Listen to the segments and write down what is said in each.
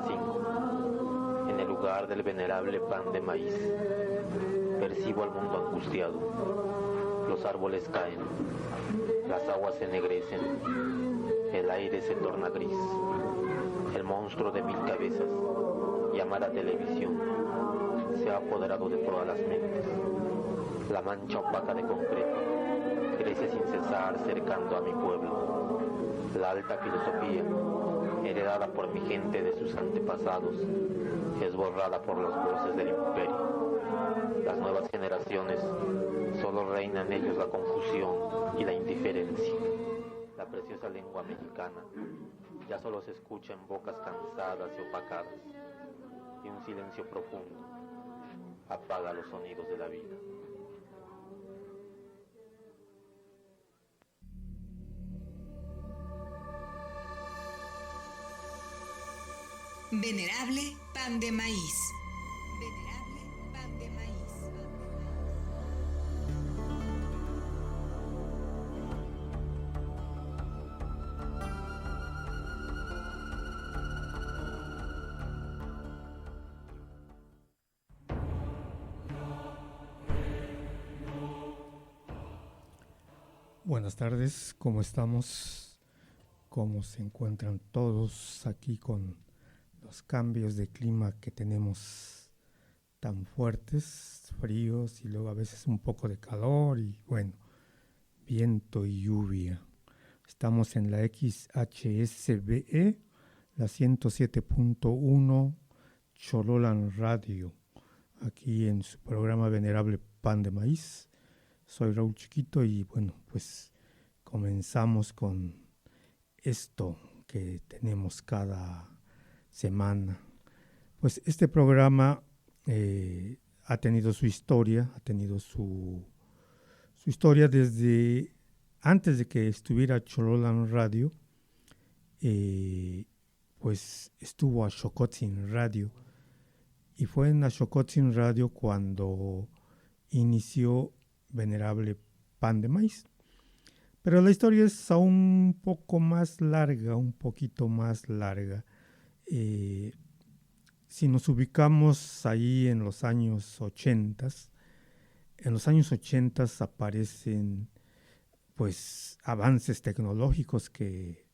Chilpancingo, en el lugar del venerable pan de maíz. Percibo al mundo angustiado. Los árboles caen, las aguas se ennegrecen, el aire se torna gris. El monstruo de 1000 cabezas, llamada televisión, se ha apoderado de todas las mentes. La mancha opaca de concreto crece sin cesar cercando a mi pueblo. La alta filosofía, heredada por mi gente de sus antepasados, es borrada por las voces del imperio. Las nuevas generaciones solo reina en ellos la confusión y la indiferencia. La preciosa lengua mexicana ya solo se escucha en bocas cansadas y opacadas, y un silencio profundo apaga los sonidos de la vida. Venerable pan de maíz. Venerable pan de maíz. Buenas tardes, ¿cómo estamos? ¿Cómo se encuentran todos aquí con los cambios de clima que tenemos tan fuertes, fríos y luego a veces un poco de calor y bueno, viento y lluvia? Estamos en la XHSBE, la 107.1 Chololan Radio, aquí en su programa Venerable Pan de Maíz. Soy Raúl Chiquito y bueno, pues comenzamos con esto que tenemos cada semana. Pues este programa ha tenido su historia, historia desde antes de que estuviera Chololan Radio, pues estuvo Xocotzin Radio, y fue en Xocotzin Radio cuando inició Venerable Pan de Maíz. Pero la historia es aún un poco más larga, un poquito más larga. Si nos ubicamos ahí en los años 80, aparecen pues avances tecnológicos que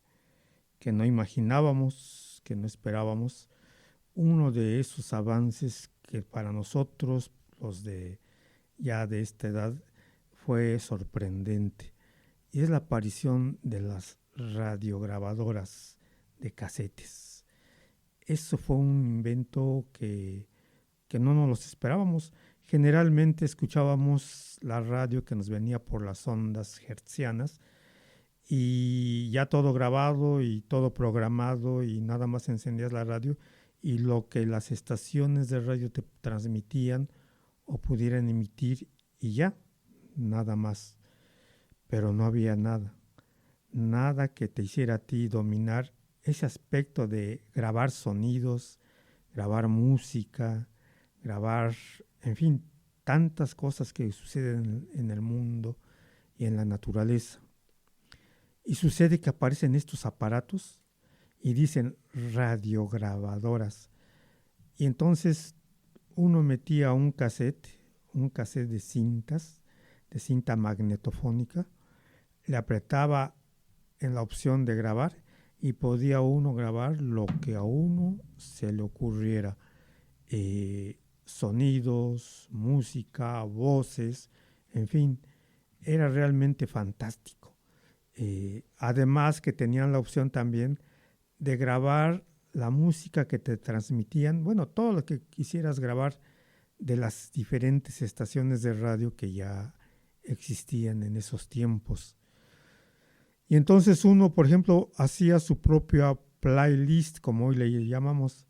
no imaginábamos, que no esperábamos. Uno de esos avances que para nosotros, los de ya de esta edad, fue sorprendente, y es la aparición de las radiograbadoras de casetes. Eso fue un invento que no nos los esperábamos. Generalmente escuchábamos la radio que nos venía por las ondas hertzianas y ya todo grabado y todo programado, y nada más encendías la radio y lo que las estaciones de radio te transmitían o pudieran emitir, y ya, nada más. Pero no había nada que te hiciera a ti dominar ese aspecto de grabar sonidos, grabar música, grabar, en fin, tantas cosas que suceden en el mundo y en la naturaleza. Y sucede que aparecen estos aparatos y dicen radiograbadoras, y entonces uno metía un cassette de cinta magnetofónica, le apretaba en la opción de grabar y podía uno grabar lo que a uno se le ocurriera. Sonidos, música, voces, en fin, era realmente fantástico. Además que tenían la opción también de grabar la música que te transmitían, bueno, todo lo que quisieras grabar de las diferentes estaciones de radio que ya existían en esos tiempos. Y entonces uno, por ejemplo, hacía su propia playlist, como hoy le llamamos,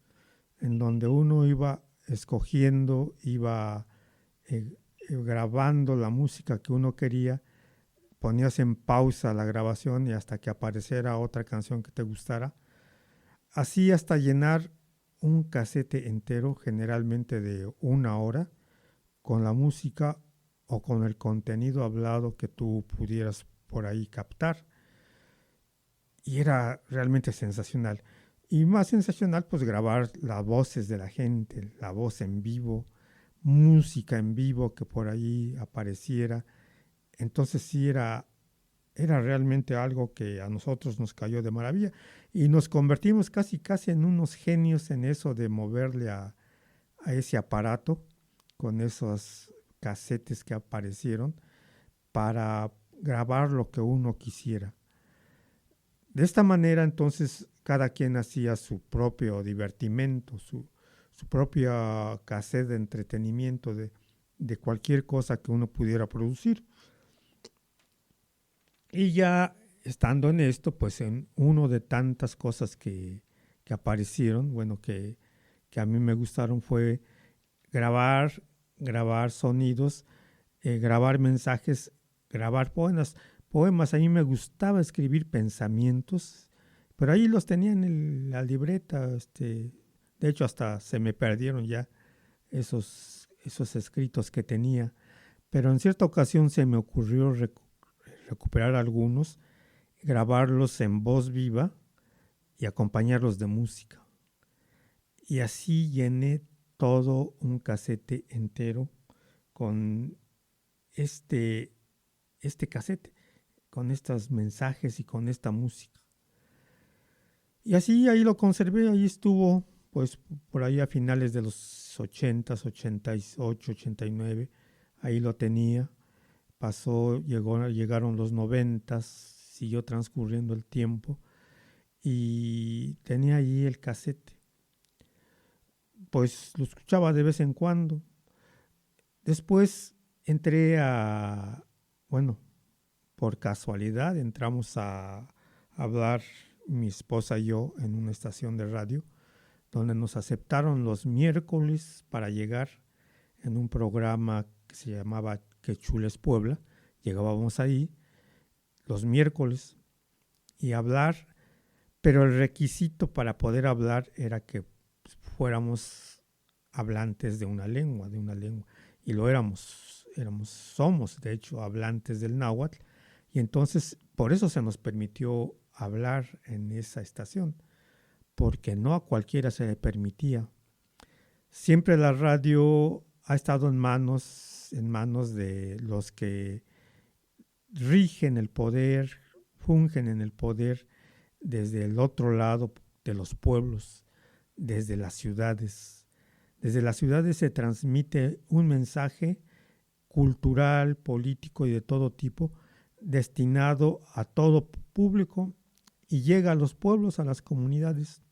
en donde uno iba escogiendo, iba grabando la música que uno quería, ponías en pausa la grabación y hasta que apareciera otra canción que te gustara, así hasta llenar un casete entero, generalmente de 1 hora, con la música o con el contenido hablado que tú pudieras por ahí captar. Y era realmente sensacional. Y más sensacional, pues grabar las voces de la gente, la voz en vivo, música en vivo que por ahí apareciera. Entonces sí era realmente algo que a nosotros nos cayó de maravilla y nos convertimos casi en unos genios en eso de moverle a ese aparato con esos casetes que aparecieron para grabar lo que uno quisiera. De esta manera, entonces, cada quien hacía su propio divertimento, su propia cassette de entretenimiento de cualquier cosa que uno pudiera producir. Y ya estando en esto, pues en uno de tantas cosas que aparecieron, bueno, que a mí me gustaron fue grabar sonidos, grabar mensajes, grabar poemas. A mí me gustaba escribir pensamientos, pero ahí los tenía en la libreta. De hecho, hasta se me perdieron ya esos escritos que tenía. Pero en cierta ocasión se me ocurrió recuperar algunos, grabarlos en voz viva y acompañarlos de música. Y así llené todo un casete entero con este casete, con estos mensajes y con esta música. Y así ahí lo conservé, ahí estuvo, pues por ahí a finales de los 80s, 88, 89, ahí lo tenía. Llegaron los 90s, siguió transcurriendo el tiempo y tenía allí el casete. Pues lo escuchaba de vez en cuando. Después entré por casualidad entramos a hablar mi esposa y yo en una estación de radio donde nos aceptaron los miércoles para llegar en un programa que se llamaba Que Chules Puebla. Llegábamos ahí los miércoles y hablar, pero el requisito para poder hablar era que fuéramos hablantes de una lengua, y lo somos de hecho hablantes del náhuatl, y entonces por eso se nos permitió hablar en esa estación, porque no a cualquiera se le permitía. Siempre la radio ha estado en manos de los que rigen el poder, fungen en el poder desde el otro lado de los pueblos, desde las ciudades. Desde las ciudades se transmite un mensaje cultural, político y de todo tipo, destinado a todo público y llega a los pueblos, a las comunidades.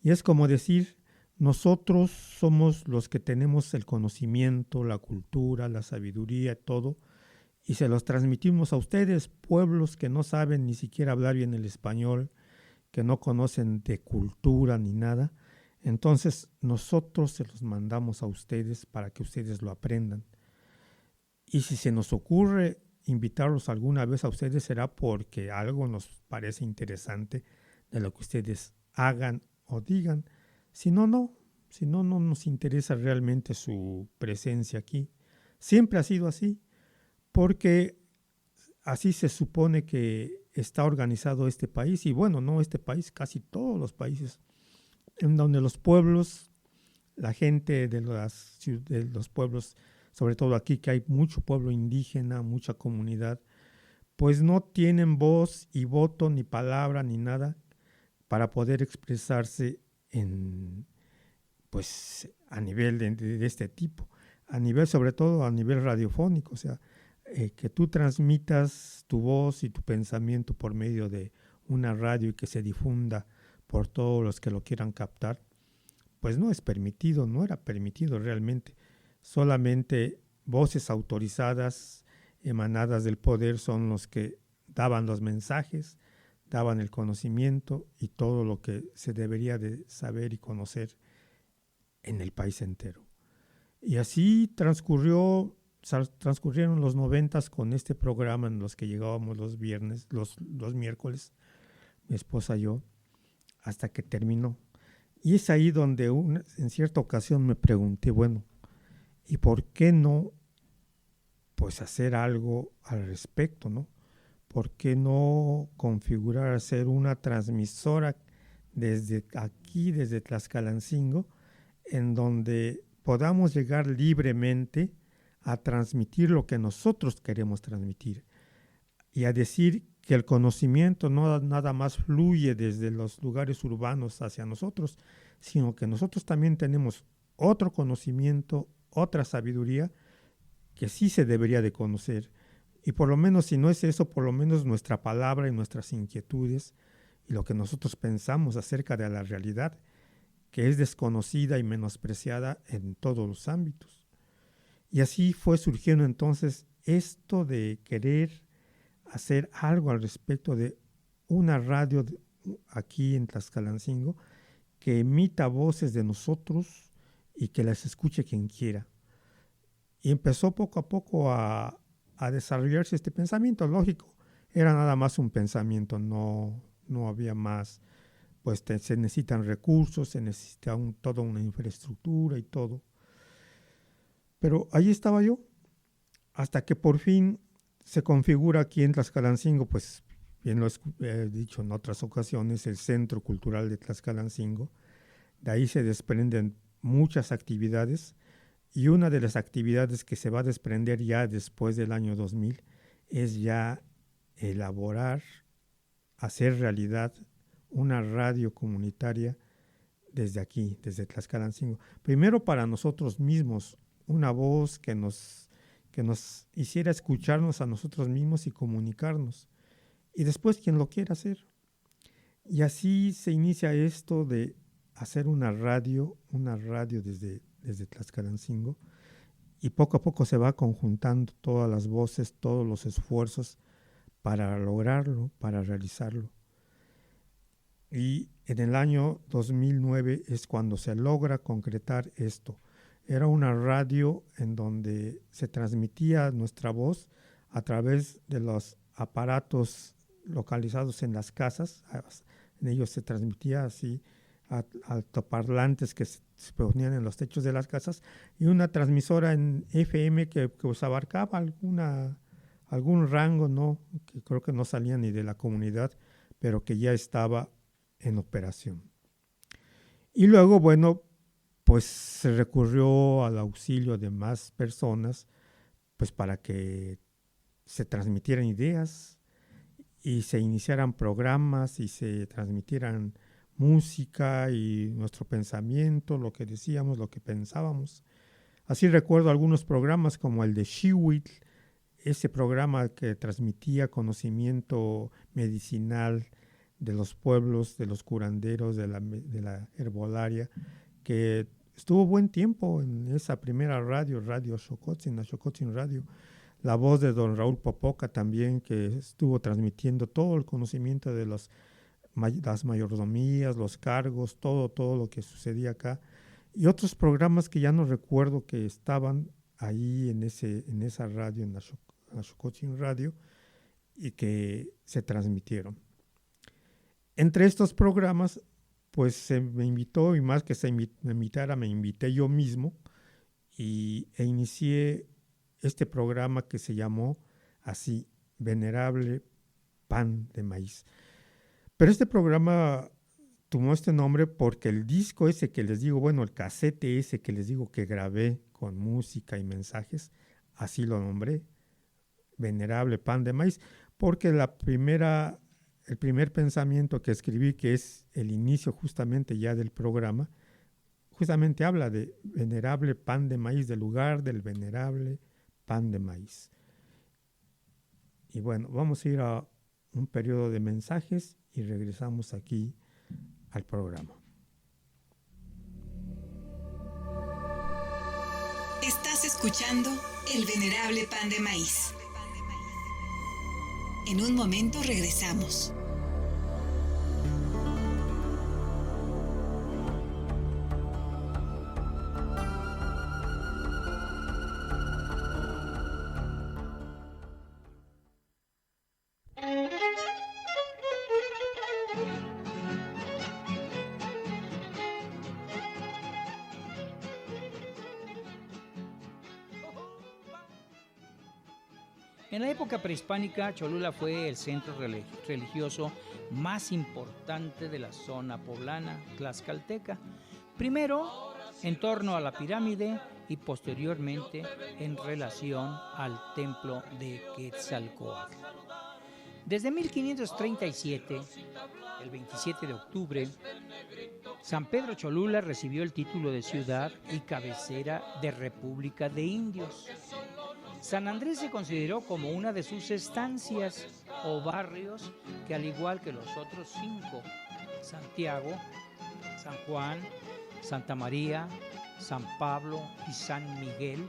Y es como decir, nosotros somos los que tenemos el conocimiento, la cultura, la sabiduría, todo, y se los transmitimos a ustedes, pueblos que no saben ni siquiera hablar bien el español, que no conocen de cultura ni nada. Entonces nosotros se los mandamos a ustedes para que ustedes lo aprendan. Y si se nos ocurre invitarlos alguna vez a ustedes será porque algo nos parece interesante de lo que ustedes hagan o digan. Si no, no nos interesa realmente su presencia aquí. Siempre ha sido así, porque así se supone que está organizado este país, y bueno, no este país, casi todos los países, en donde los pueblos, la gente de los pueblos, sobre todo aquí que hay mucho pueblo indígena, mucha comunidad, pues no tienen voz y voto, ni palabra, ni nada para poder expresarse a nivel de este tipo, sobre todo a nivel radiofónico, o sea, que tú transmitas tu voz y tu pensamiento por medio de una radio y que se difunda por todos los que lo quieran captar, pues no es permitido, no era permitido realmente. Solamente voces autorizadas, emanadas del poder, son los que daban los mensajes, daban el conocimiento y todo lo que se debería de saber y conocer en el país entero. Y así transcurrieron los 90s con este programa en los que llegábamos los viernes, los miércoles, mi esposa y yo, hasta que terminó. Y es ahí donde en cierta ocasión me pregunté, bueno, ¿y por qué no pues hacer algo al respecto, no? ¿Por qué no configurar, hacer una transmisora desde aquí, desde Tlaxcalancingo, en donde podamos llegar libremente a transmitir lo que nosotros queremos transmitir y a decir que el conocimiento no nada más fluye desde los lugares urbanos hacia nosotros, sino que nosotros también tenemos otro conocimiento, otra sabiduría que sí se debería de conocer. Y por lo menos, si no es eso, por lo menos nuestra palabra y nuestras inquietudes y lo que nosotros pensamos acerca de la realidad, que es desconocida y menospreciada en todos los ámbitos. Y así fue surgiendo entonces esto de querer hacer algo al respecto de una radio aquí en Tlaxcalancingo que emita voces de nosotros y que las escuche quien quiera. Y empezó poco a poco a desarrollarse este pensamiento. Lógico, era nada más un pensamiento, no había más. Pues se necesitan recursos, se necesita toda una infraestructura y todo. Pero ahí estaba yo, hasta que por fin se configura aquí en Tlaxcalancingo, pues bien lo he dicho en otras ocasiones, el Centro Cultural de Tlaxcalancingo. De ahí se desprenden muchas actividades, y una de las actividades que se va a desprender ya después del año 2000 es ya elaborar, hacer realidad una radio comunitaria desde aquí, desde Tlaxcalancingo. Primero para nosotros mismos, una voz que nos hiciera escucharnos a nosotros mismos y comunicarnos. Y después quien lo quiera hacer. Y así se inicia esto de hacer una radio desde Tlaxcalancingo, y poco a poco se va conjuntando todas las voces, todos los esfuerzos para lograrlo, para realizarlo. Y en el año 2009 es cuando se logra concretar esto. Era una radio en donde se transmitía nuestra voz a través de los aparatos localizados en las casas. En ellos se transmitía así altoparlantes que se ponían en los techos de las casas, y una transmisora en FM que pues abarcaba algún rango, ¿no? Que creo que no salía ni de la comunidad, pero que ya estaba en operación. Y luego, bueno, pues se recurrió al auxilio de más personas, pues para que se transmitieran ideas y se iniciaran programas y se transmitieran música y nuestro pensamiento, lo que decíamos, lo que pensábamos. Así recuerdo algunos programas como el de Xihuitl, ese programa que transmitía conocimiento medicinal de los pueblos, de los curanderos, de la herbolaria, que estuvo buen tiempo en esa primera radio Xocotzin, la Xocotzin Radio. La voz de don Raúl Popoca también, que estuvo transmitiendo todo el conocimiento de las mayordomías, los cargos, todo lo que sucedía acá. Y otros programas que ya no recuerdo que estaban ahí en esa radio, en la Xocotzin Radio, y que se transmitieron. Entre estos programas, pues se me invitó, y más que me invitara, me invité yo mismo, e inicié este programa que se llamó así, Venerable Pan de Maíz. Pero este programa tomó este nombre porque el disco ese que les digo, bueno, el casete ese que les digo que grabé con música y mensajes, así lo nombré, Venerable Pan de Maíz, porque el primer pensamiento que escribí, que es el inicio justamente ya del programa, justamente habla de venerable pan de maíz, del lugar del venerable pan de maíz. Y bueno, vamos a ir a un periodo de mensajes y regresamos aquí al programa. Estás escuchando El Venerable Pan de Maíz. En un momento regresamos. En la época prehispánica, Cholula fue el centro religioso más importante de la zona poblana tlaxcalteca. Primero en torno a la pirámide y posteriormente en relación al templo de Quetzalcóatl. Desde 1537, el 27 de octubre, San Pedro Cholula recibió el título de ciudad y cabecera de República de Indios. San Andrés se consideró como una de sus estancias o barrios que, al igual que los otros 5, Santiago, San Juan, Santa María, San Pablo y San Miguel,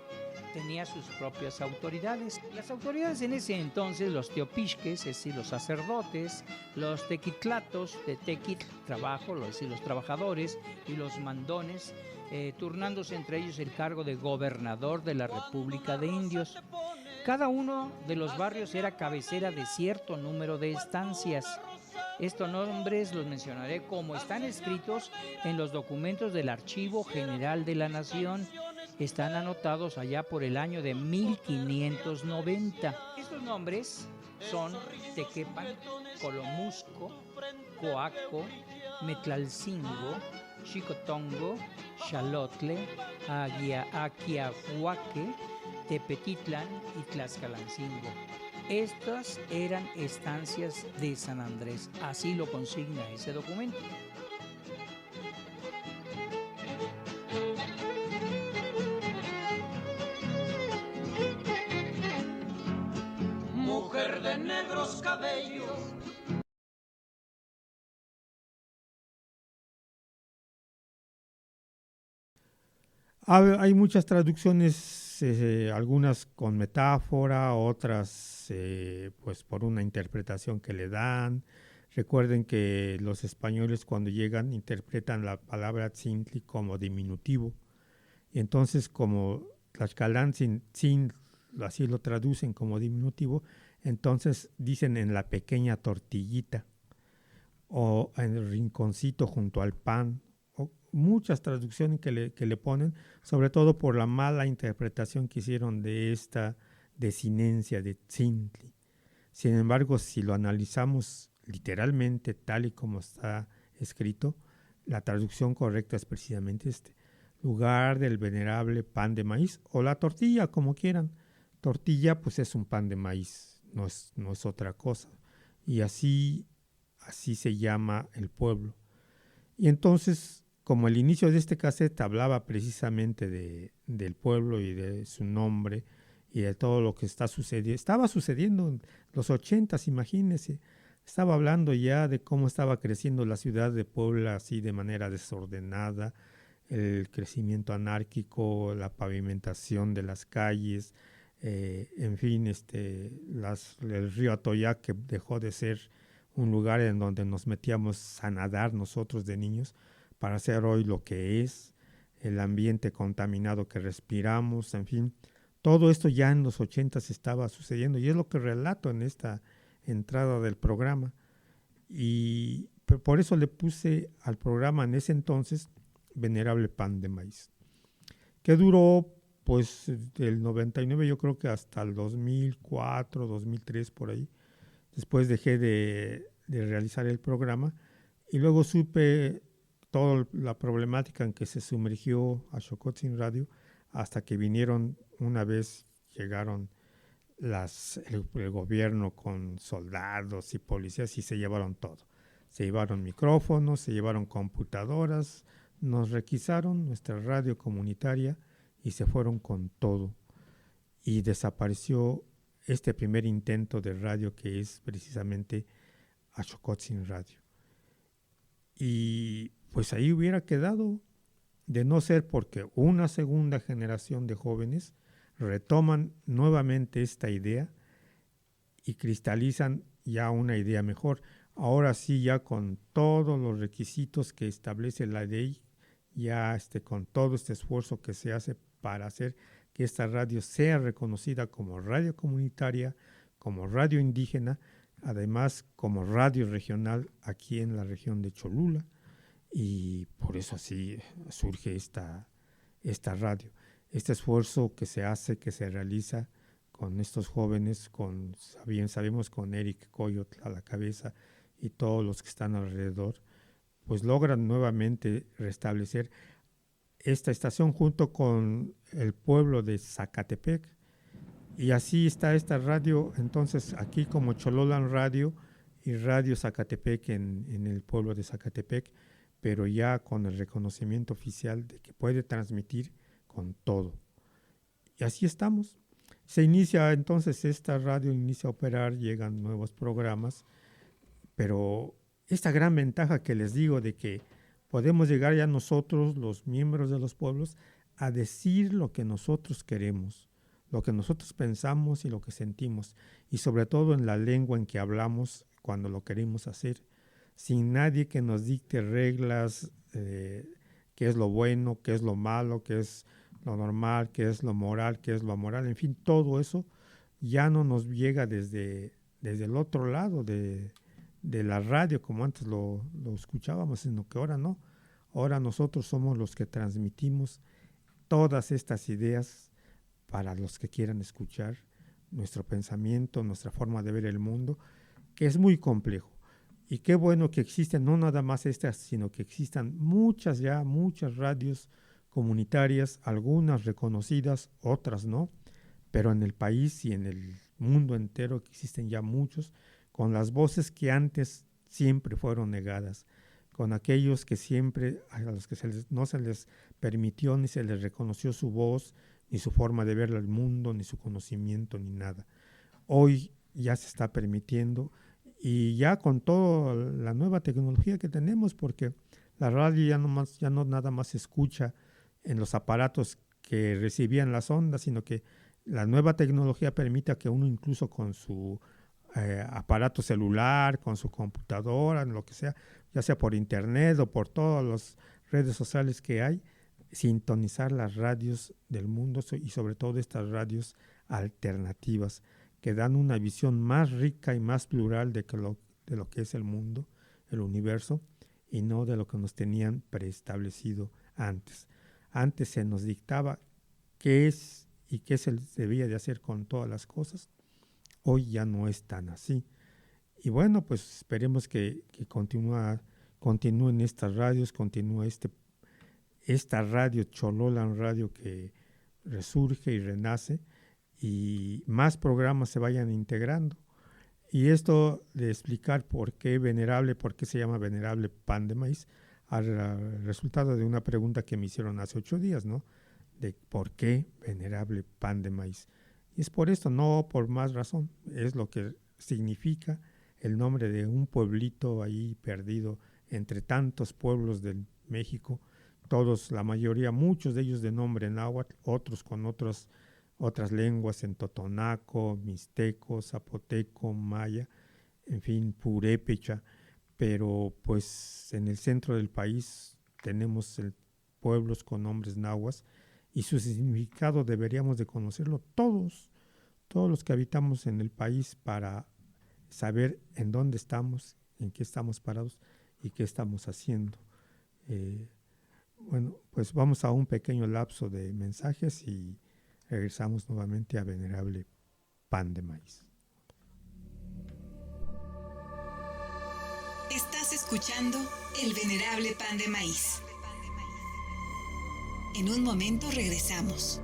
tenía sus propias autoridades. Las autoridades en ese entonces, los teopisques, es decir, los sacerdotes, los tequitlatos, de tequitl, trabajo, es decir, los trabajadores, y los mandones, turnándose entre ellos el cargo de gobernador de la República de Indios. Cada uno de los barrios era cabecera de cierto número de estancias. Estos nombres los mencionaré como están escritos en los documentos del Archivo General de la Nación. Están anotados allá por el año de 1590. Estos nombres son Tequepan, Colomusco, Coaco, Metlalcingo, Xicotongo, Xalotle, Aquiahuaque, Tepetitlan y Tlaxcalancingo. Estas eran estancias de San Andrés, así lo consigna ese documento. Mujer de negros cabellos. Hay muchas traducciones, algunas con metáfora, otras pues por una interpretación que le dan. Recuerden que los españoles cuando llegan interpretan la palabra tzintli como diminutivo. Y entonces como Tlaxcalán así lo traducen como diminutivo, entonces dicen en la pequeña tortillita o en el rinconcito junto al pan. Muchas traducciones que le ponen, sobre todo por la mala interpretación que hicieron de esta desinencia de tzintli. Sin embargo, si lo analizamos literalmente tal y como está escrito, la traducción correcta es precisamente lugar del venerable pan de maíz, o la tortilla, como quieran. Tortilla pues es un pan de maíz, no es otra cosa. Y así se llama el pueblo. Y entonces, como el inicio de este cassette hablaba precisamente del pueblo y de su nombre y de todo lo que estaba sucediendo en los 80s, imagínense. Estaba hablando ya de cómo estaba creciendo la ciudad de Puebla así de manera desordenada, el crecimiento anárquico, la pavimentación de las calles, en fin, el río Atoyac, que dejó de ser un lugar en donde nos metíamos a nadar nosotros de niños, para ser hoy lo que es, el ambiente contaminado que respiramos, en fin, todo esto ya en los 80s estaba sucediendo y es lo que relato en esta entrada del programa. Y por eso le puse al programa en ese entonces Venerable Pan de Maíz, que duró pues del 99 yo creo que hasta el 2004, 2003 por ahí. Después dejé de realizar el programa y luego supe toda la problemática en que se sumergió a Xocotzin Radio hasta que vinieron, llegaron el gobierno con soldados y policías y se llevaron todo. Se llevaron micrófonos, se llevaron computadoras, nos requisaron nuestra radio comunitaria y se fueron con todo. Y desapareció este primer intento de radio que es precisamente a Xocotzin Radio. Y pues ahí hubiera quedado, de no ser porque una segunda generación de jóvenes retoman nuevamente esta idea y cristalizan ya una idea mejor. Ahora sí, ya con todos los requisitos que establece la ley, ya con todo este esfuerzo que se hace para hacer que esta radio sea reconocida como radio comunitaria, como radio indígena, además como radio regional aquí en la región de Cholula, y por eso así surge esta radio. Este esfuerzo que se hace, que se realiza estos jóvenes, bien sabemos con Eric Coyotl a la cabeza y todos los que están alrededor, pues logran nuevamente restablecer esta estación junto con el pueblo de Zacatepec. Y así está esta radio, entonces aquí como Chololan Radio y Radio Zacatepec en el pueblo de Zacatepec, pero ya con el reconocimiento oficial de que puede transmitir con todo. Y así estamos. Se inicia entonces esta radio, inicia a operar, llegan nuevos programas, pero esta gran ventaja que les digo de que podemos llegar ya nosotros, los miembros de los pueblos, a decir lo que nosotros queremos, lo que nosotros pensamos y lo que sentimos, y sobre todo en la lengua en que hablamos cuando lo queremos hacer, sin nadie que nos dicte reglas, qué es lo bueno, qué es lo malo, qué es lo normal, qué es lo moral, qué es lo amoral, en fin, todo eso ya no nos llega desde el otro lado de la radio, como antes lo escuchábamos, sino que ahora no. Ahora nosotros somos los que transmitimos todas estas ideas para los que quieran escuchar nuestro pensamiento, nuestra forma de ver el mundo, que es muy complejo. Y qué bueno que existen, no nada más estas, sino que existan muchas radios comunitarias, algunas reconocidas, otras no, pero en el país y en el mundo entero existen ya muchos, con las voces que antes siempre fueron negadas, con aquellos que siempre, a los que no se les permitió ni se les reconoció su voz, ni su forma de ver el mundo, ni su conocimiento, ni nada. Hoy ya se está permitiendo, y ya con toda la nueva tecnología que tenemos, porque la radio ya no nada más se escucha en los aparatos que recibían las ondas, sino que la nueva tecnología permite que uno incluso con su aparato celular, con su computadora, en lo que sea, ya sea por internet o por todas las redes sociales que hay, sintonizar las radios del mundo y sobre todo estas radios alternativas que dan una visión más rica y más plural de lo que es el mundo, el universo, y no de lo que nos tenían preestablecido antes. Antes se nos dictaba qué es y qué se debía de hacer con todas las cosas. Hoy ya no es tan así. Y bueno, pues esperemos que continúen estas radios, continúe esta radio Chololan Radio que resurge y renace, y más programas se vayan integrando. Y esto de explicar por qué se llama Venerable Pan de Maíz, al resultado de una pregunta que me hicieron hace 8 días, ¿no? De por qué Venerable Pan de Maíz. Y es por esto, no por más razón. Es lo que significa el nombre de un pueblito ahí perdido entre tantos pueblos de México, todos, la mayoría, muchos de ellos de nombre náhuatl, otros con otras lenguas, en totonaco, mixteco, zapoteco, maya, en fin, purépecha, pero pues en el centro del país tenemos pueblos con nombres nahuas, y su significado deberíamos de conocerlo todos los que habitamos en el país, para saber en dónde estamos, en qué estamos parados y qué estamos haciendo. Bueno, pues vamos a un pequeño lapso de mensajes y regresamos nuevamente a Venerable Pan de Maíz. Estás escuchando el Venerable Pan de Maíz. En un momento regresamos.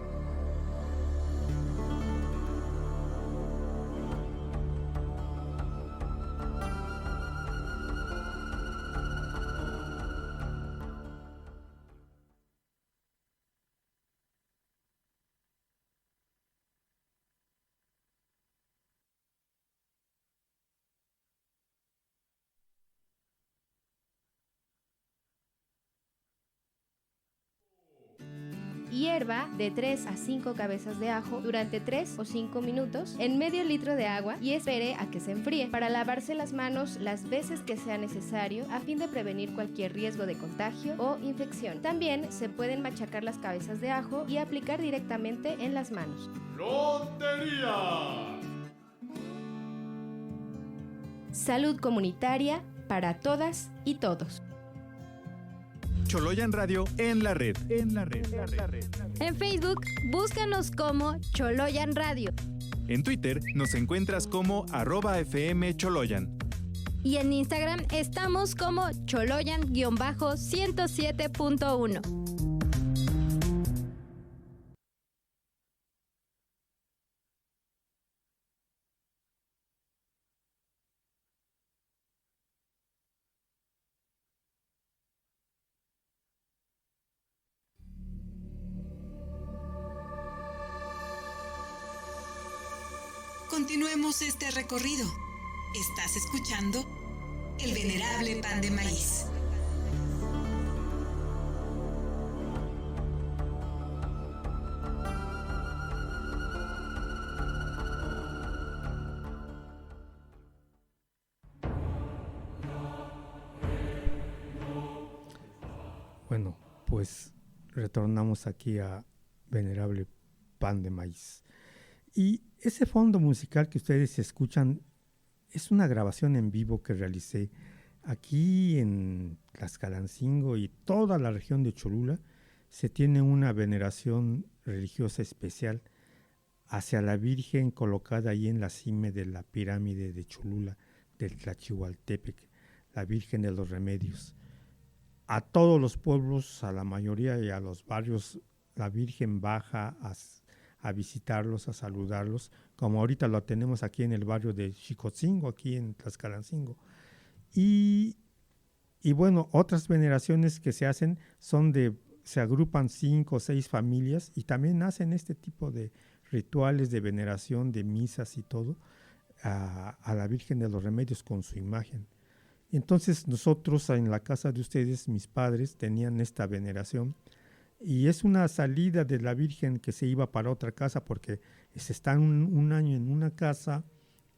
Hierva de 3 a 5 cabezas de ajo durante 3 o 5 minutos en medio litro de agua y espere a que se enfríe para lavarse las manos las veces que sea necesario a fin de prevenir cualquier riesgo de contagio o infección. También se pueden machacar las cabezas de ajo y aplicar directamente en las manos. ¡Lotería! Salud comunitaria para todas y todos. Choloyan Radio en la red. En Facebook, búscanos como Choloyan Radio. En Twitter nos encuentras como @FM Choloyan. Y en Instagram estamos como Choloyan-107.1. Continuemos este recorrido. Estás escuchando El Venerable Pan de Maíz. Bueno, pues retornamos aquí a Venerable Pan de Maíz. Y ese fondo musical que ustedes escuchan es una grabación en vivo que realicé aquí en Tlaxcalancingo y toda la región de Cholula. Se tiene una veneración religiosa especial hacia la Virgen colocada ahí en la cima de la pirámide de Cholula, del Tlachihualtepec, la Virgen de los Remedios. A todos los pueblos, a la mayoría y a los barrios, la Virgen baja a visitarlos, a saludarlos, como ahorita lo tenemos aquí en el barrio de Xicotzingo, aquí en Tlaxcalancingo. Y bueno, otras veneraciones que se hacen se agrupan 5 o 6 familias y también hacen este tipo de rituales de veneración, de misas y todo, a la Virgen de los Remedios con su imagen. Entonces nosotros en la casa de ustedes, mis padres, tenían esta veneración. Y es una salida de la Virgen que se iba para otra casa porque se está un año en una casa,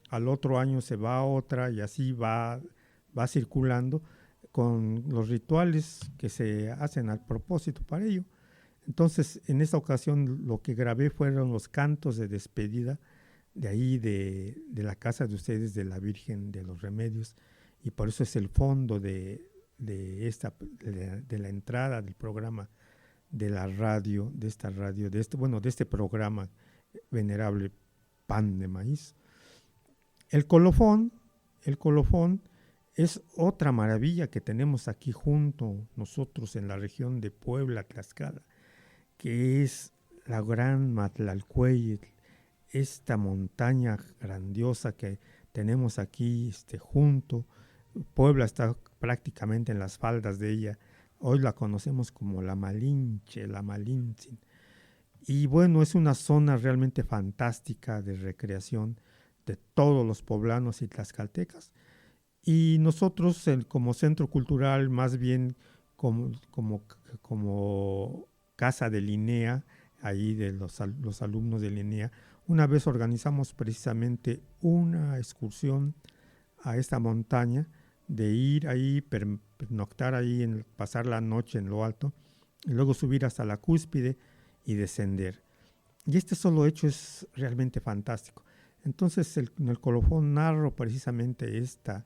al otro año se va a otra y así va circulando con los rituales que se hacen al propósito para ello. Entonces, en esta ocasión lo que grabé fueron los cantos de despedida de ahí, de la casa de ustedes, de la Virgen de los Remedios, y por eso es el fondo de la entrada del programa de la radio, de este programa Venerable Pan de Maíz. El colofón es otra maravilla que tenemos aquí junto nosotros en la región de Puebla, Tlaxcala, que es la gran Matlalcueyetl, esta montaña grandiosa que tenemos aquí junto. Puebla está prácticamente en las faldas de ella. Hoy la conocemos como la Malinche, la Malintzin. Y bueno, es una zona realmente fantástica de recreación de todos los poblanos y tlaxcaltecas. Y nosotros como centro cultural, más bien como casa de Linea, ahí de los alumnos de Linea, una vez organizamos precisamente una excursión a esta montaña, de ir ahí, pernoctar ahí, pasar la noche en lo alto, y luego subir hasta la cúspide y descender. Y este solo hecho es realmente fantástico. Entonces en el colofón narro precisamente eso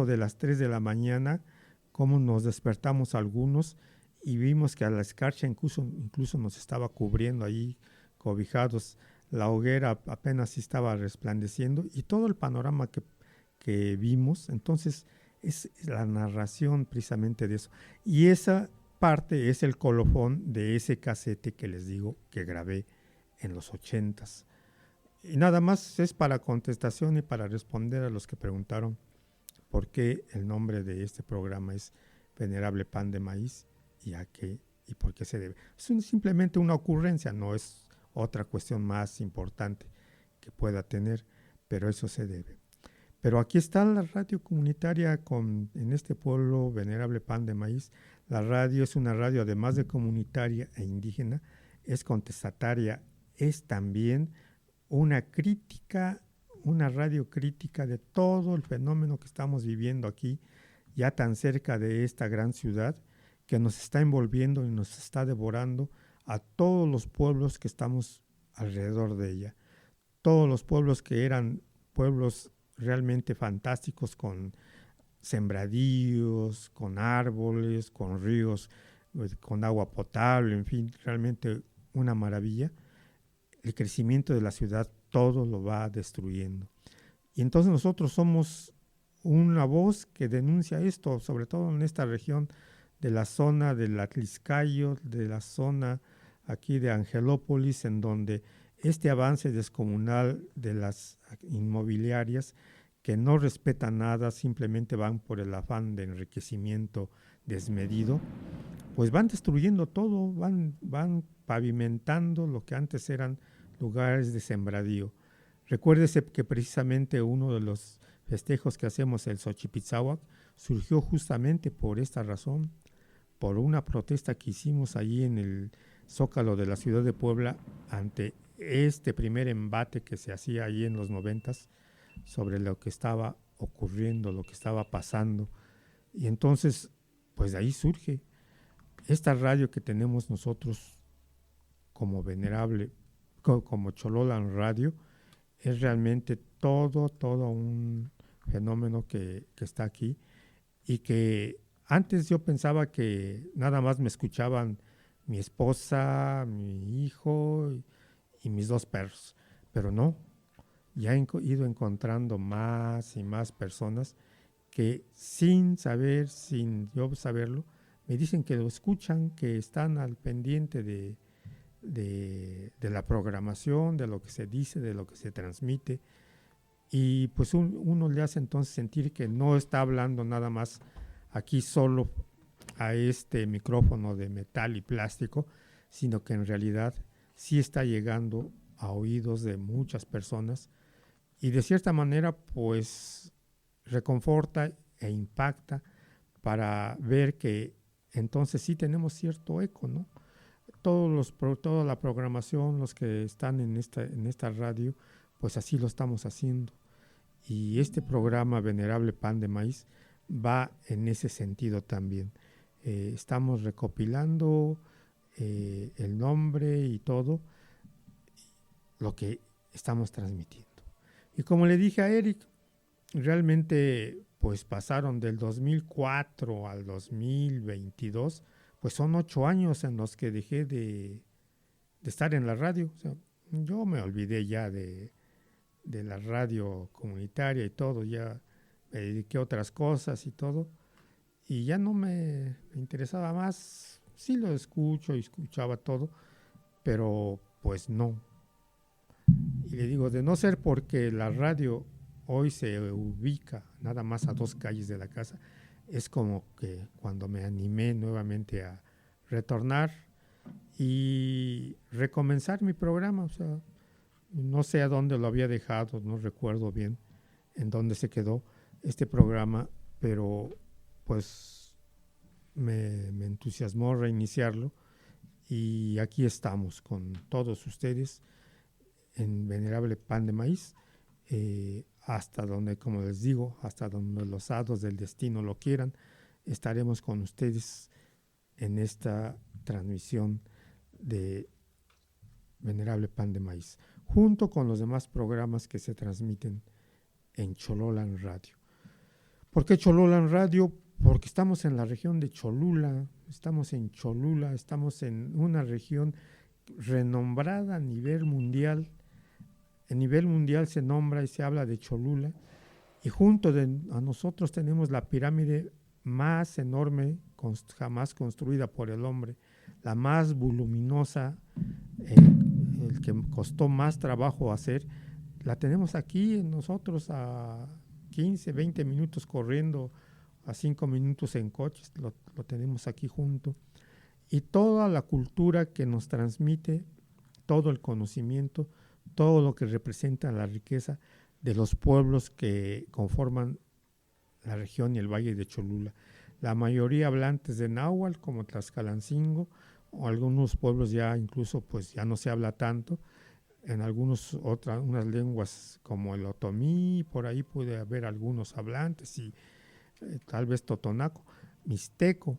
de las 3 de la mañana, cómo nos despertamos algunos y vimos que a la escarcha incluso nos estaba cubriendo ahí, cobijados. La hoguera apenas estaba resplandeciendo y todo el panorama que vimos. Entonces es la narración precisamente de eso. Y esa parte es el colofón de ese casete que les digo que grabé en los 80s. Y nada más es para contestación y para responder a los que preguntaron por qué el nombre de este programa es Venerable Pan de Maíz y a qué y por qué se debe. Es simplemente una ocurrencia, no es otra cuestión más importante que pueda tener, pero eso se debe. Pero aquí está la radio comunitaria en este pueblo Venerable Pan de Maíz. La radio es una radio, además de comunitaria e indígena, es contestataria, es también una radio crítica de todo el fenómeno que estamos viviendo aquí, ya tan cerca de esta gran ciudad, que nos está envolviendo y nos está devorando a todos los pueblos que estamos alrededor de ella. Todos los pueblos que eran pueblos realmente fantásticos, con sembradíos, con árboles, con ríos, con agua potable, en fin, realmente una maravilla. El crecimiento de la ciudad todo lo va destruyendo. Y entonces nosotros somos una voz que denuncia esto, sobre todo en esta región de la zona del Atliscayo, de la zona aquí de Angelópolis, en donde este avance descomunal de las inmobiliarias que no respetan nada, simplemente van por el afán de enriquecimiento desmedido, pues van destruyendo todo, van pavimentando lo que antes eran lugares de sembradío. Recuérdese que precisamente uno de los festejos que hacemos, el Xochipitzáhuac, surgió justamente por esta razón, por una protesta que hicimos allí en el Zócalo de la ciudad de Puebla ante este primer embate que se hacía allí en los 90s sobre lo que estaba ocurriendo, lo que estaba pasando. Y entonces, pues de ahí surge esta radio que tenemos nosotros como venerable, como Chololan Radio, es realmente todo un fenómeno que está aquí, y que antes yo pensaba que nada más me escuchaban mi esposa, mi hijo y mis 2 perros, pero no, ya he ido encontrando más y más personas que sin yo saberlo, me dicen que lo escuchan, que están al pendiente de la programación, de lo que se dice, de lo que se transmite, y pues uno le hace entonces sentir que no está hablando nada más aquí solo a este micrófono de metal y plástico, sino que en realidad sí está llegando a oídos de muchas personas, y de cierta manera pues reconforta e impacta para ver que entonces sí tenemos cierto eco, ¿no? Toda la programación, los que están en esta radio, pues así lo estamos haciendo. Y este programa Venerable Pan de Maíz va en ese sentido también. Estamos recopilando el nombre y todo lo que estamos transmitiendo. Y como le dije a Eric, realmente pues pasaron del 2004 al 2022, pues son 8 años en los que dejé de estar en la radio. O sea, yo me olvidé ya de la radio comunitaria y todo, ya me dediqué a otras cosas y todo, y ya no me interesaba más. Sí lo escucho y escuchaba todo, pero pues no. Y le digo, de no ser porque la radio hoy se ubica nada más a 2 calles de la casa, es como que cuando me animé nuevamente a retornar y recomenzar mi programa. O sea, no sé a dónde lo había dejado, no recuerdo bien en dónde se quedó este programa, pero pues me entusiasmó reiniciarlo, y aquí estamos con todos ustedes en Venerable Pan de Maíz, hasta donde, como les digo, hasta donde los hados del destino lo quieran, estaremos con ustedes en esta transmisión de Venerable Pan de Maíz, junto con los demás programas que se transmiten en Chololan Radio. ¿Por qué Chololan Radio? Porque estamos en la región de Cholula, estamos en Cholula, estamos en una región renombrada a nivel mundial. A nivel mundial se nombra y se habla de Cholula, y junto a nosotros tenemos la pirámide más enorme jamás construida por el hombre, la más voluminosa, el que costó más trabajo hacer. La tenemos aquí nosotros a 15, 20 minutos corriendo, a 5 minutos en coches, lo tenemos aquí junto. Y toda la cultura que nos transmite, todo el conocimiento, todo lo que representa la riqueza de los pueblos que conforman la región y el valle de Cholula. La mayoría hablantes de náhuatl, como Tlaxcalancingo, o algunos pueblos ya incluso pues ya no se habla tanto. En unas lenguas como el otomí, por ahí puede haber algunos hablantes, y tal vez totonaco, mixteco,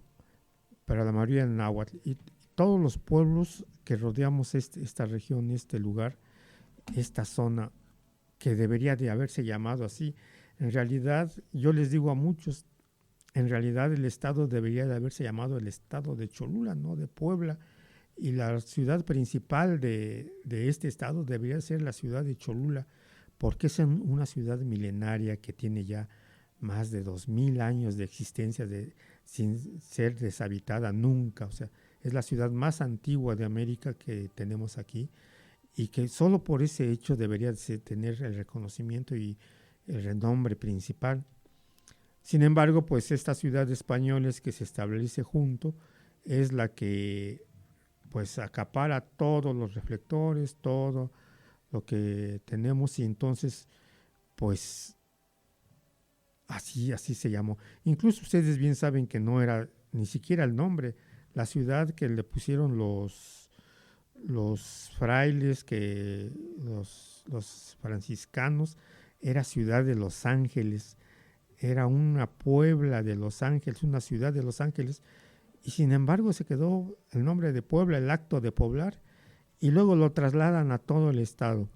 pero la mayoría en náhuatl. Y todos los pueblos que rodeamos esta región, este lugar, esta zona, que debería de haberse llamado así. En realidad, yo les digo a muchos, en realidad el estado debería de haberse llamado el estado de Cholula, no de Puebla, y la ciudad principal de este estado debería ser la ciudad de Cholula, porque es una ciudad milenaria que tiene ya más de 2000 años de existencia sin ser deshabitada nunca. O sea, es la ciudad más antigua de América que tenemos aquí, y que solo por ese hecho debería tener el reconocimiento y el renombre principal. Sin embargo, pues esta ciudad de españoles que se establece junto es la que pues acapara todos los reflectores, todo lo que tenemos, y entonces pues así se llamó. Incluso ustedes bien saben que no era ni siquiera el nombre, la ciudad que le pusieron los frailes, que los franciscanos, era ciudad de Los Ángeles, era una Puebla de Los Ángeles, una ciudad de Los Ángeles, y sin embargo se quedó el nombre de Puebla, el acto de poblar, y luego lo trasladan a todo el estado.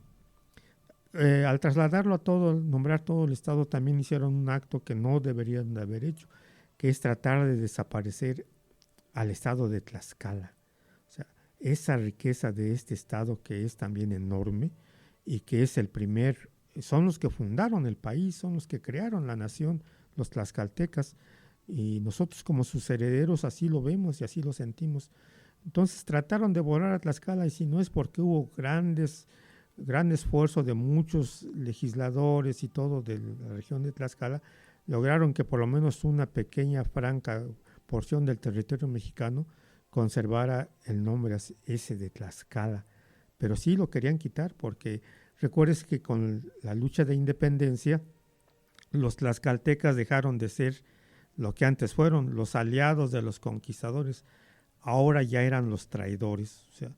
Al trasladarlo a todo, nombrar todo el estado, también hicieron un acto que no deberían de haber hecho, que es tratar de desaparecer al estado de Tlaxcala. O sea, esa riqueza de este estado, que es también enorme y que es son los que fundaron el país, son los que crearon la nación, los tlaxcaltecas, y nosotros como sus herederos así lo vemos y así lo sentimos. Entonces trataron de borrar a Tlaxcala, y si no es porque hubo gran esfuerzo de muchos legisladores y todo de la región de Tlaxcala, lograron que por lo menos una pequeña franca porción del territorio mexicano conservara el nombre ese de Tlaxcala. Pero sí lo querían quitar, porque recuerdes que con la lucha de independencia los tlaxcaltecas dejaron de ser lo que antes fueron, los aliados de los conquistadores. Ahora ya eran los traidores. O sea,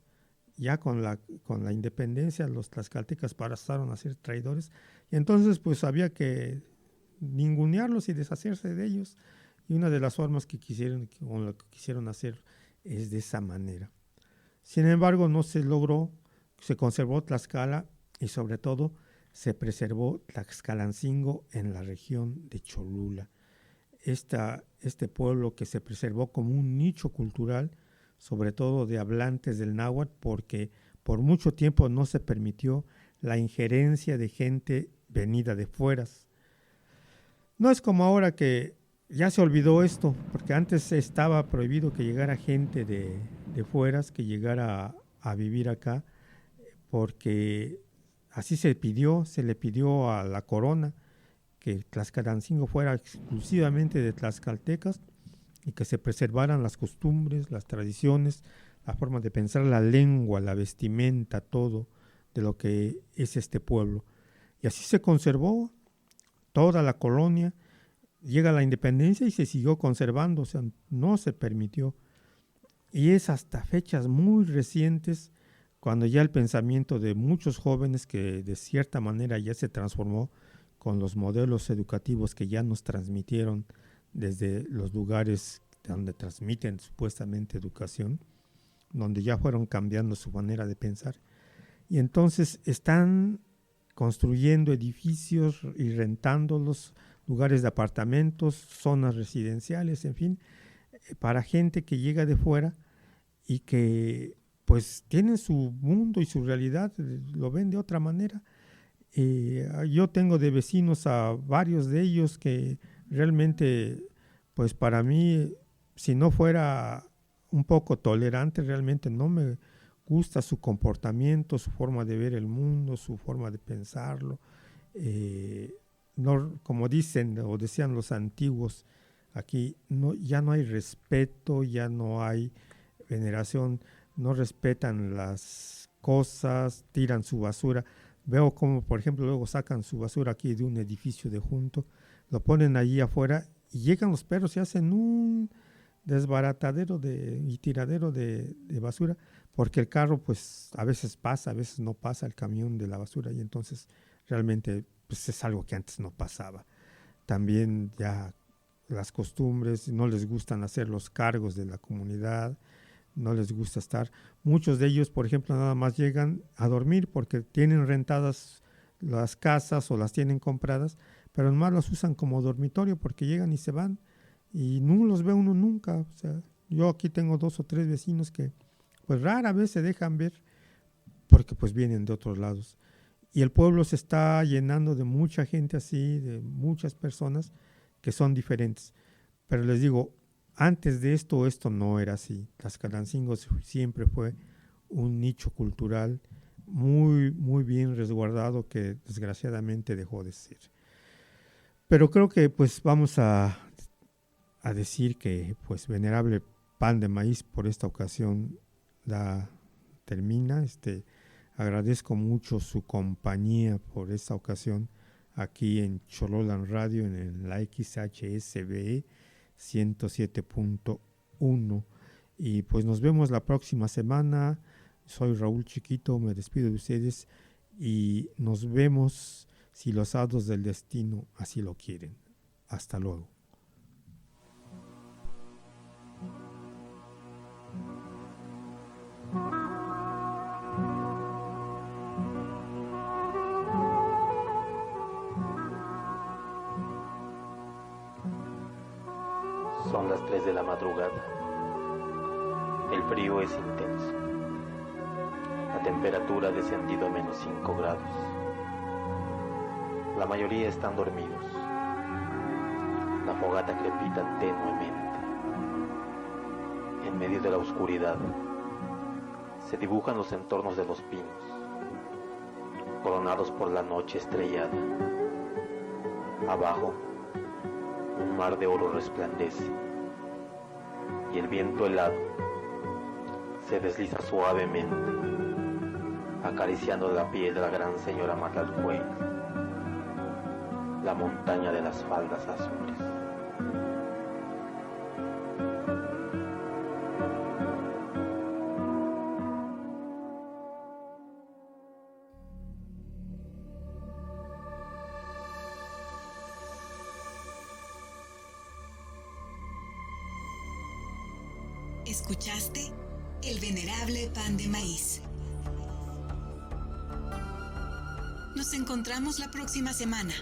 ya con la independencia los tlaxcaltecas pasaron a ser traidores, y entonces pues había que ningunearlos y deshacerse de ellos, y una de las formas que quisieron hacer es de esa manera. Sin embargo, no se logró, se conservó Tlaxcala, y sobre todo se preservó Tlaxcalancingo en la región de Cholula. Este pueblo que se preservó como un nicho cultural, sobre todo de hablantes del náhuatl, porque por mucho tiempo no se permitió la injerencia de gente venida de fueras. No es como ahora que ya se olvidó esto, porque antes estaba prohibido que llegara gente de fueras, que llegara a vivir acá, porque así se le pidió a la corona que Tlaxcalancingo fuera exclusivamente de tlaxcaltecas, y que se preservaran las costumbres, las tradiciones, la forma de pensar, la lengua, la vestimenta, todo de lo que es este pueblo. Y así se conservó toda la colonia. Llega la independencia y se siguió conservando, o sea, no se permitió. Y es hasta fechas muy recientes cuando ya el pensamiento de muchos jóvenes, que de cierta manera ya se transformó con los modelos educativos que ya nos transmitieron desde los lugares donde transmiten supuestamente educación, donde ya fueron cambiando su manera de pensar. Y entonces están construyendo edificios y rentando los lugares de apartamentos, zonas residenciales, en fin, para gente que llega de fuera y que pues tienen su mundo y su realidad, lo ven de otra manera. Yo tengo de vecinos a varios de ellos que realmente, pues para mí, si no fuera un poco tolerante, realmente no me gusta su comportamiento, su forma de ver el mundo, su forma de pensarlo. No, como dicen o decían los antiguos, aquí ya no hay respeto, ya no hay veneración, no respetan las cosas, tiran su basura. Veo como, por ejemplo, luego sacan su basura aquí de un edificio de junto, lo ponen allí afuera, y llegan los perros y hacen un desbaratadero y tiradero de basura, porque el carro pues a veces pasa, a veces no pasa el camión de la basura, y entonces realmente pues es algo que antes no pasaba. También ya las costumbres, no les gustan hacer los cargos de la comunidad, no les gusta estar. Muchos de ellos, por ejemplo, nada más llegan a dormir porque tienen rentadas las casas o las tienen compradas, pero nomás las usan como dormitorio porque llegan y se van, y no los ve uno nunca. O sea, yo aquí tengo 2 o 3 vecinos que pues rara vez se dejan ver porque pues vienen de otros lados. Y el pueblo se está llenando de mucha gente así, de muchas personas que son diferentes. Pero les digo, antes de esto no era así. Tlaxcalancingo siempre fue un nicho cultural muy, muy bien resguardado que desgraciadamente dejó de ser. Pero creo que pues vamos a decir que pues Venerable Pan de Maíz por esta ocasión termina. Agradezco mucho su compañía por esta ocasión aquí en Xololan Radio, en la XHSBE 107.1. Y pues nos vemos la próxima semana. Soy Raúl Chiquito, me despido de ustedes y nos vemos si los hados del destino así lo quieren. Hasta luego. Son las 3 de la madrugada. El frío es intenso. La temperatura ha descendido a -5 grados. La mayoría están dormidos. La fogata crepita tenuemente. En medio de la oscuridad se dibujan los entornos de los pinos, coronados por la noche estrellada. Abajo, un mar de oro resplandece, y el viento helado se desliza suavemente, acariciando la piel de la gran señora Matalcuey, la montaña de las faldas azules. Escuchaste El Venerable Pan de Maíz. Nos encontramos la próxima semana.